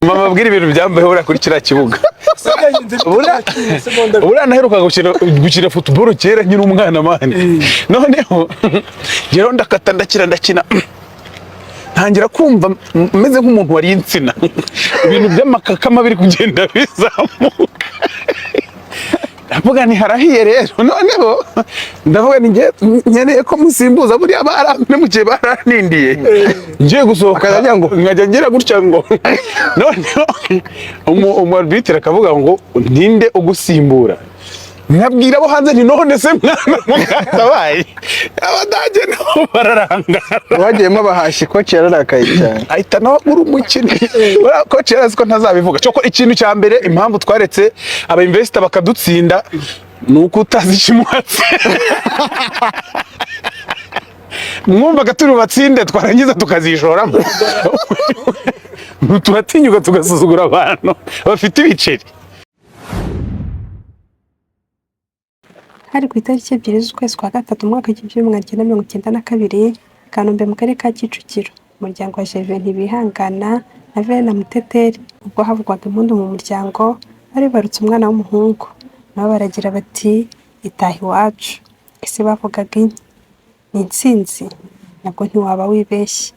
mama abwira ibintu byambaye ura kuri kira kibuga ura naheruka gukina football kera nyine umwana mane noneho gero ndakata ndakina ntangira kumva meze nk'umuntu wari insina ibintu by'amakakama biri kugenda bizamuka ndavuga ni harahiye rero noneho ndavuga ni nkeneye ko musimbuza buri abarambe mu gihe baranindiye ngiye gusohoka nkajya ngira gutya ngo noneho umarbitire akavuga ngo ninde ugusimbura nkabwira abo hanze ni none se mwana mukatabaye abadage nabo bararangara bagiyemo abahashi coach yararakaye cyane ahita nawe uri umukino coach yarazi ko ntazabivuga cyo ko ikintu cya mbere impamvu twaretse aba investor bakadutsinda nuko utazi kimwatse mwumvaga turi batsinde twarangiza tukazishoramo turatinyuka tugasuzugura abantu bafite ibiceri. Hari ku itariki 2 z'ukwezi kwa gatatu umwaka w'1992 Kanombe mu karere ka Kicukiro umuryango wa Gervais Ntibihangana na Verena Muteteri ubwo havugwaga impundu mu muryango bari barutse umwana w'umuhungu nabo baragira bati itahi wacu ese bavugaga ni intsinzi nabwo ntiwaba wibeshye.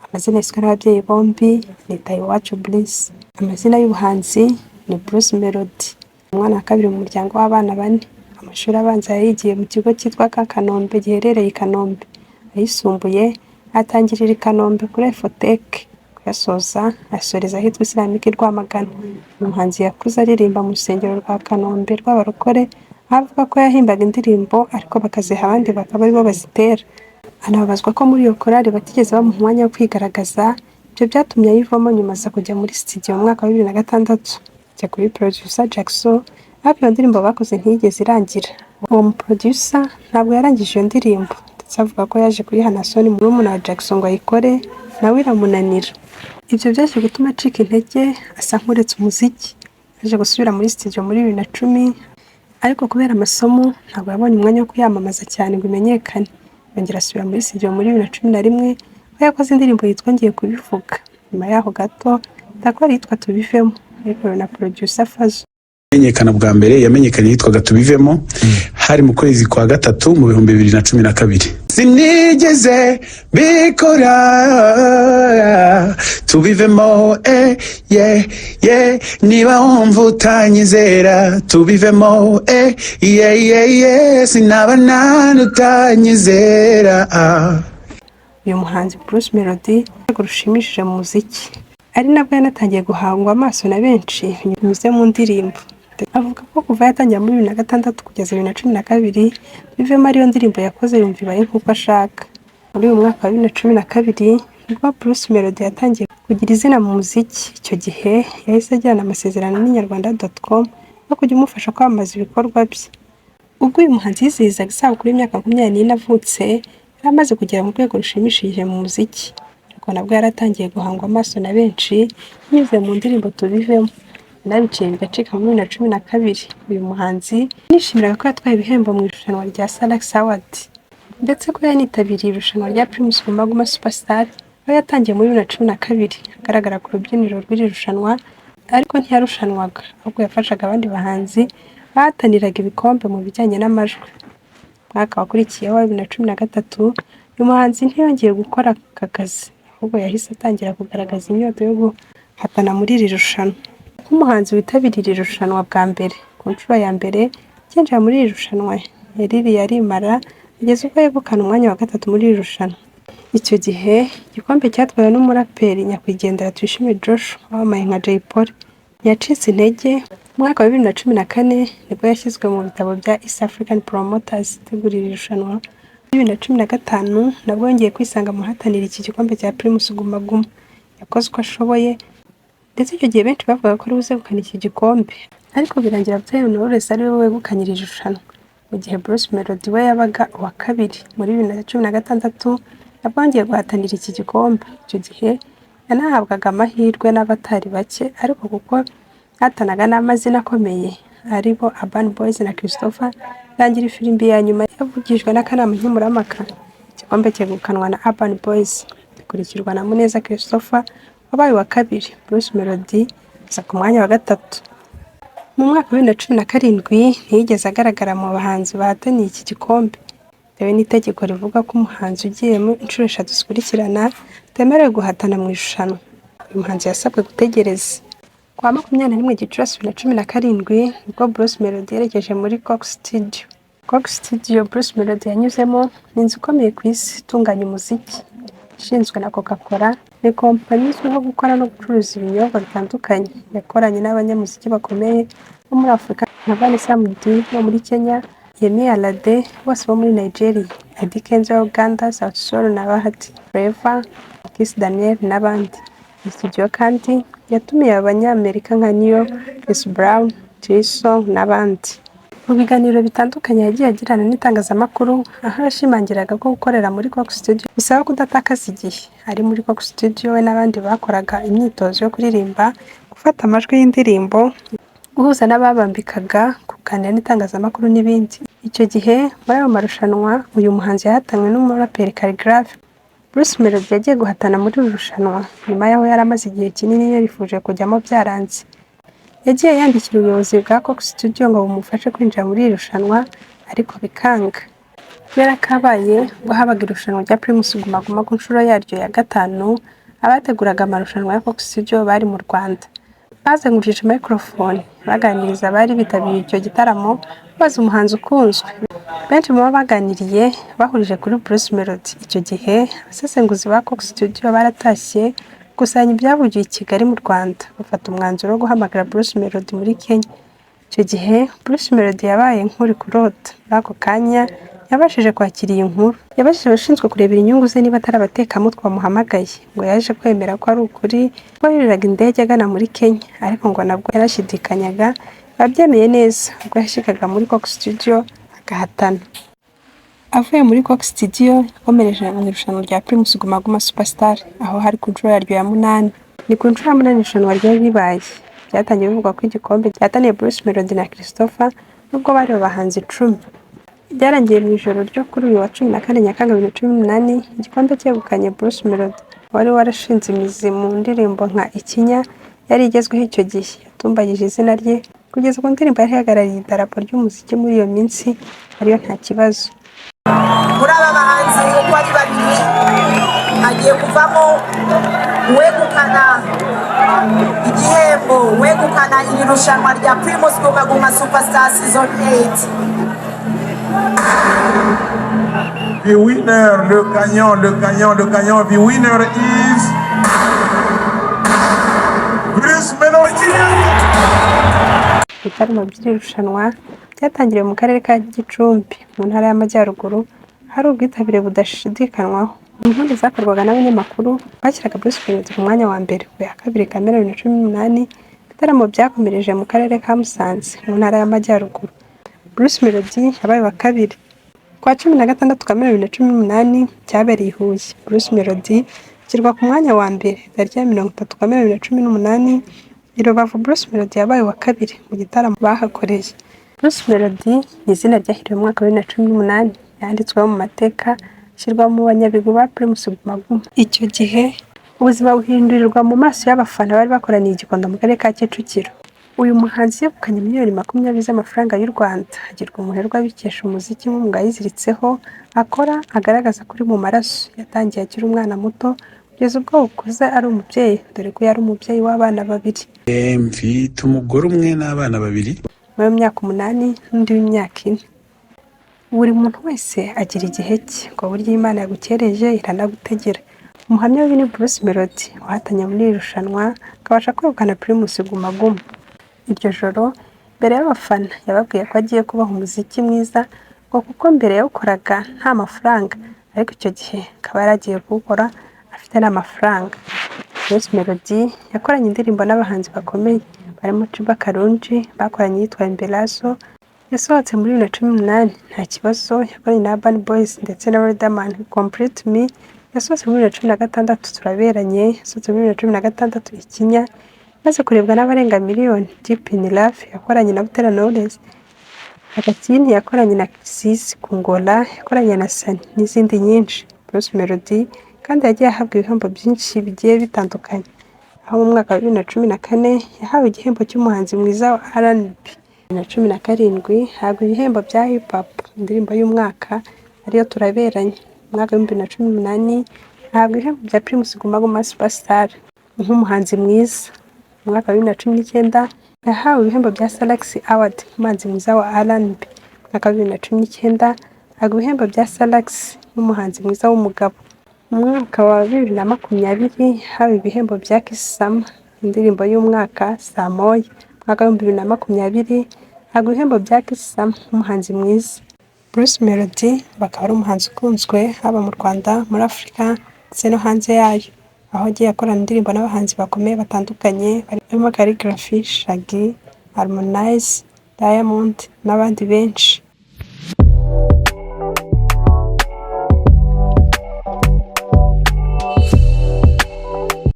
Amazina yiswe n'ababyeyi bombi ni itahi wacu Bliss, amazina y'ubuhanzi ni Bruce Melody. Umwana wa kabiri mu muryango w'abana bane. Amashuri abanza yayigiye mu kigo cyitwa Kanombe giherereye i Kanombe, ayisumbuye atangirira i Kanombe kuri Efotec, kuyasoza asoreza ahitwa Islamic Rwamagana. Umuhanzi yakuze aririmba mu rusengero rwa Kanombe rw'abarokore, avuga ko yahimbaga indirimbo ariko bakaziha abandi bakaba aribo bazitera. Anababazwa ko muri iyo korali batigeze bamuha umwanya wo kwigaragaza, ibyo byatumye ayivamo nyuma aza kujya muri studio mu mwaka wa 2006 ajya kuri producer Jackson. Hafi iyo ndirimbo bakoze ntiyigeze irangira. Uwo mu producer ntabwo yarangije iyo ndirimbo ndetse avuga ko yaje kuyihana Sony murumuna wa Jackson ngo ayikore nawe iramunanira. Ibyo byaje gutuma acika intege asa nk'uretse umuziki. Yaje gusubira muri studio muri 2010 ariko kubera amasomo ntabwo yabonye umwanya wo kuyamamaza cyane ngo imenyekane. Yongera asubira muri studio muri 2011 aho yakoze indirimbo yitwa Ngiye kubivuga. Nyuma yaho gato ndakora yitwa Tubivemo ariko na producer Fazo. Menyekana bwa mbere yamenyekanye yitwaga Tubivemo hari mu kwezi kwa gatatu mu 2012. Sinigeze bikora tubivemo niba wumva utanyizera tubivemo sinaba nanutanyizera. Uyu muhanzi Bruce Melody rushimishije mu muziki ari nabwo yanatangiye guhangwa amaso na benshi binyuze mu ndirimbo. Avuga ko kuva yatangira muri 2006 kugeza 2012 Tubivemo ariyo ndirimbo yakoze yumva ibaye nk'uko ashaka. Muri uyu mwaka wa 2012 nibwo Bruce Melody yatangiye kugira izina mu muziki. Icyo gihe yahise ajyana amasezerano n'inyarwanda.com no kujya umufasha kwamamaza ibikorwa bye. Ubwo uyu muhanzi yizihizaga isabukuru y'imyaka 24 avutse yari amaze kugera mu rwego rushimishije mu muziki, ariko nabwo yaratangiye guhangwa amaso na benshi binyuze mu ndirimbo Tubivemo. Nabiciye bigacika muri 2012. Uyu muhanzi nishimiraga ko yatwaye ibihembo mu irushanwa rya Salax Award ndetse ko yanitabiriye irushanwa rya Primus Guma Guma Superstar aho yatangiye muri 2012 agaragara ku rubyiniro rw'iri rushanwa ariko ntiyarushanwaga ahubwo yafashaga abandi bahanzi bahataniraga ibikombe mu bijyanye n'amajwi. Mwaka wakurikiyeho wa 2013 uyu muhanzi ntiyongeye gukora aka kazi ahubwo yahise atangira kugaragaza inyota yo guhatana muri iri rushanwa. Nk'umuhanzi witabiriye irushanwa bwa mbere ku nshuro ya mbere cyinjira muri iri rushanwa yaririye arimara ageze ubwo yegukana umwanya wa gatatu muri iri rushanwa. Icyo gihe igikombe cyatwawe n'umuraperi nyakwigendera Tuyishime Joshua wamaye nka Jay Polly. Yacitse intege. Mwaka wa 2014 nibwo yashyizwe mu bitabo bya East African Promoters itegurira irushanwa. 2015 nabwo yongeye kwisanga mu hatanira iki gikombe cya Primus Guma Guma. Yakoze uko ashoboye ndetse icyo gihe benshi bavuga ko ari buze gukana iki gikombe ariko birangira Butera Knowless ari we wegukanyira irushanwa, mu gihe Bruce Melody we yabaga uwa kabiri. Muri 2016 nabwo yongeye guhatanira iki gikombe. Icyo gihe yanahabwaga amahirwe n'abatari bake ariko kuko hatanaga n'amazina akomeye aribo Urban Boys na Christopher, rangira ifirimbi ya nyuma yavugijwe n'akanama nkemurampaka. Igikombe cyegukanwa na Urban Boys gikurikirwa na Muneza Christopher wabaye uwa kabiri. Bruce Melody aza ku mwanya wa gatatu. Mu mwaka wa 2017 ntiyigeze agaragara mu bahanzi bahataniye iki gikombe bitewe n'itegeko rivuga ko umuhanzi ugiyemo inshuro 3 zikurikirana atemerewe guhatana mu irushanwa. Uyu muhanzi yasabwe gutegereza. Kwa 21 Gicurasi 2017 nibwo Bruce Melody yerekeje muri Coke Studio. Coke Studio Bruce Melody yanyuzemo ni inzu ikomeye ku isi itunganya umuziki, ishinzwe na Coca-Cola. Ni kompanyi izwiho gukora no gucuruza ibinyobwa bitandukanye. Yakoranye n'abanyamuziki bakomeye bo muri Afurika nka Vanessa Mdee wo muri Kenya, Yemi Alade bose bo muri Nigeria, Eddy Kenzo wa Uganda, Sauti Sol na Bahati Flavour, Kiss Daniel n'abandi. Iyi studio kandi yatumiye abanyamerika nka Neo, Chris Brown, Jason n'abandi. Mu biganiro bitandukanye yagiye agirana n'itangazamakuru, aho yashimangiraga ko gukorera muri Coke Studio bisaba kudatakaza igihe. Ari muri Coke Studio we n'abandi bakoraga imyitozo yo kuririmba, gufata amajwi y'indirimbo, guhuza n'ababambikaga, kuganira n'itangazamakuru n'ibindi. Icyo gihe muri ayo marushanwa uyu muhanzi yahatanywe n'umuraperi Khaligraph. Bruce Melody yagiye guhatana muri uru rushanwa nyuma y'aho yari amaze igihe kinini yarifuje kujyamo byaranze. Yagiye yandikira ubuyobozi bwa Coke Studio ngo bumufashe kwinjira muri iri rushanwa ariko bikanga. Kubera ko habaye ngo habaga irushanwa rya Primus Guma Guma ku nshuro yaryo ya 5, abateguraga amarushanwa ya Coke Studio bari mu Rwanda. Bazengurije microphone baganiriza abari bitabiriye icyo gitaramo baza umuhanzi ukunzwe. Benshi mu baganiriye bahurije kuri Bruce Melody. Icyo gihe abasesenguzi ba Coke Studio baratashye gukusanya ibyavugiwe i Kigali mu Rwanda, bafata umwanzuro wo guhamagara Bruce Melody muri Kenya. Icyo gihe Bruce Melody yabaye nk'uri kurota. Muri ako kanya yabashije kwakira iyi nkuru. Yabashije abashinzwe kurebera inyungu ze niba atari abatekamutwe bamuhamagaye, ngo yaje kwemera ko ari ukuri ko yuriraga indege agana muri Kenya, ariko ngo nabwo yarashidikanyaga. Babyemeye neza ubwo yashikaga muri Coke Studio agahatana. Avuye muri Coke Studio yakomereje mu irushanwa rya Primus Guma Guma Superstar, aho hari ku nshuro yaryo ya 8. Ni ku nshuro ya 8 irushanwa ryari ribaye. Byatangiye bivugwa ko igikombe cyataniye Bruce Melody na Christopher nubwo bari abahanzi 10. Byarangiye mu ijoro ryo kuri uyu wa 14 Nyakanga 2018 igikombe cyegukanye Bruce Melody wari warashinze imizi mu ndirimbo nka Ikinya yari igezweho icyo gihe. Yatumbagije izina rye kugeza ku ndirimbo yari ihagarariye idarapo ry'umuziki muri iyo minsi ariyo Nta Kibazo. Muri aba bahanzi uko ari babiri hagiye kuvamo uwegukana igihembo, uwegukana iri rushanwa rya Primus Guma Guma Superstar Season 8. The winner, le gagnant, the winner is Bruce Melody. Ibitaramo by'iri rushanwa byatangiriye mu karere ka Gicumbi mu ntara y'Amajyaruguru, hari ubwitabire budashidikanywaho. Inkuru zakorwaga n'abanyamakuru bashyiraga Bruce Melody ku mwanya wa mbere. Ku ya 2 Kamena 2018 ibitaramo byakomereje mu karere ka Musanze mu ntara y'Amajyaruguru. Bruce Melody yabaye wa kabiri. Kwa 16 Kamena 2018 cyabereye i Huye. Bruce Melody ashyirwa ku mwanya wa mbere. Tariki ya 30 Kamena 2018 i Rubavu Bruce Melody yabaye wa kabiri mu gitaramo bahakoreye. Bruce Melody ni izina ryahiriwe mu mwaka wa 2018, yanditsweho mu mateka, ashyirwa mu banyabigwi ba Primus Guma Guma. Icyo gihe ubuzima buhindurirwa mu maso y'abafana bari bakoraniye i Gikondo mu karere ka Kicukiro. Uyu muhanzi yegukanye miliyoni 20 z'amafaranga y'u Rwanda, agirwa umuherwe abikesha umuziki nk'umwuga yiziritseho akora, agaragaza kuri mu maraso. Yatangiye akiri umwana muto kugeza ubwo ukuze ari umubyeyi, dore ko yari umubyeyi w'abana 2. Mfite umugore umwe n'abana 2. Mu myaka 8 n'undi w'imyaka 4. Buri muntu wese agira igihe cye, ngo burya Imana yagukereje iranagutegera. Umuhamya w'ibi ni Bruce Melody wahatanye muri iri rushanwa akabasha kwegukana Primus Guma Guma. Iryo joro mbere y'abafana yababwiye ko agiye kubaha umuziki mwiza, ngo kuko mbere yawukoraga nta mafaranga, ariko icyo gihe akaba yaragiye kuwukora afite n'amafaranga. Bruce Melody yakoranye indirimbo n'abahanzi bakomeye barimo Cuba Karunji, bakoranye yitwa Embelazo, yasohotse muri 2018. Nta Kibazo yakoranye na Urban Boys ndetse na Riderman. Complete Me yasohotse muri 2016. Turaberanye yasohotse muri 2016. Ikinya maze kurebwa n'abarenga miliyoni. Deep in Love yakoranye na Butera Knowless. Agakini yakoranye na Chris Kungola, yakoranye na Sani n'izindi nyinshi. Bruce Melody kandi yagiye ahabwa ibihembo byinshi bigiye bitandukanye. aho mu mwaka wa 2014 yahawe igihembo cy'umuhanzi mwiza wa R&B. 2017 hahabwa ibihembo bya hip hop indirimbo y'umwaka ariyo Turaberanye. Mu mwaka wa 2018 ahabwa ibihembo bya Primus Guma Guma Superstar nk'umuhanzi mwiza. Mu mwaka wa 2019 yahawe ibihembo bya Salax Award nk'umuhanzi mwiza wa R&B. Mu mwaka wa 2019 ahabwa ibihembo bya Salax nk'umuhanzi mwiza w'umugabo. Mu mwaka wa 2020 hawe ibihembo bya Kiss Sama indirimbo y'umwaka Saa Moya. Mu mwaka wa 2020 hahabwa ibihembo bya Kiss Sama nk'umuhanzi mwiza. Bruce Melody bakaba ari umuhanzi ukunzwe haba mu Rwanda, muri Afurika ndetse no hanze yayo, aho agiye akorana indirimbo n'abahanzi bakomeye batandukanye barimo Calligraphy, Shaggy, Harmonize, Diamond n'abandi benshi.